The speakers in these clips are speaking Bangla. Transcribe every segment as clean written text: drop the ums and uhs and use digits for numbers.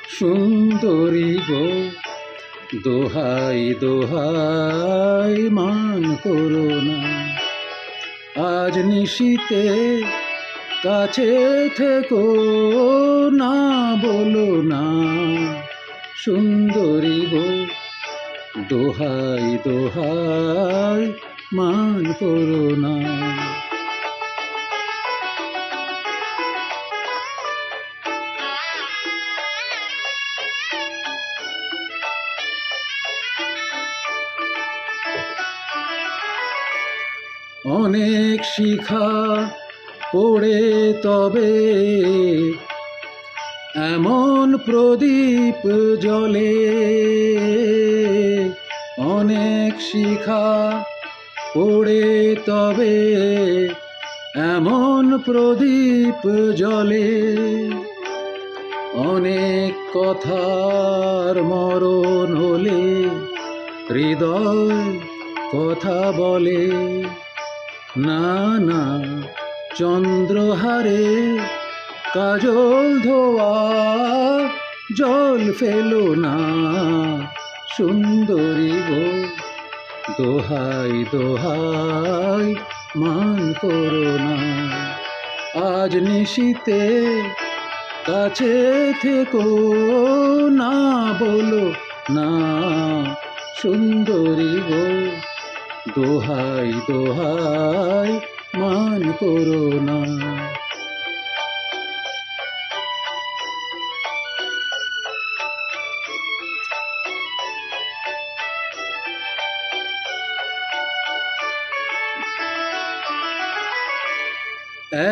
সুন্দরী গো, দোহাই দোহাই মান করো না। আজ নিশীতে কাছে থেকো, না বলো না। সুন্দরী গো, দোহাই দোহাই মান করো না। অনেক শিখা পড়ে তবে এমন প্রদীপ জ্বলে। অনেক শিখা পড়ে তবে এমন প্রদীপ জ্বলে। অনেক কথার মরণ হলে হৃদয় কথা বলে। না না, চন্দ্রহারে কাজল ধোয়া জল ফেলো না। সুন্দরী গো, দোহাই দোহাই মান করো না। আজ নিশীতে কাছে থেকো, না বলো না। সুন্দরী গো, দোহাই দোহাই মান করো না।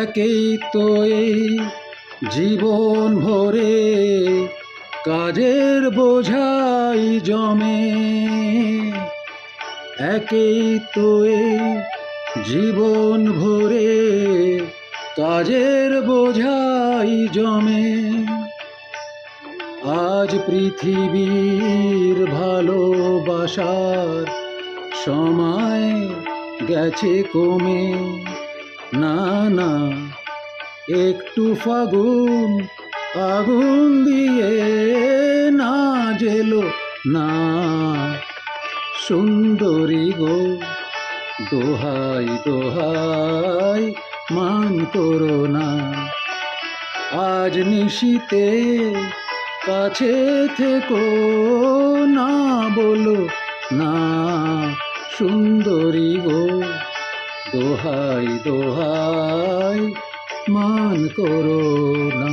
একেই তো এই জীবন ভরে কাজের বোঝাই জমে। একেই তো এই জীবন ভরে কাজের বোঝাই জমে। আজ পৃথিবীর ভালোবাসার সময় গেছে কমে। না না, একটু ফাগুন আগুন দিয়ে না জেলো না। সুন্দরী গো, দোহাই দোহাই মান করো না। আজ নিশীতে কাছে থেকো, না বলো না। সুন্দরী গো, দোহাই দোহাই মান করো না।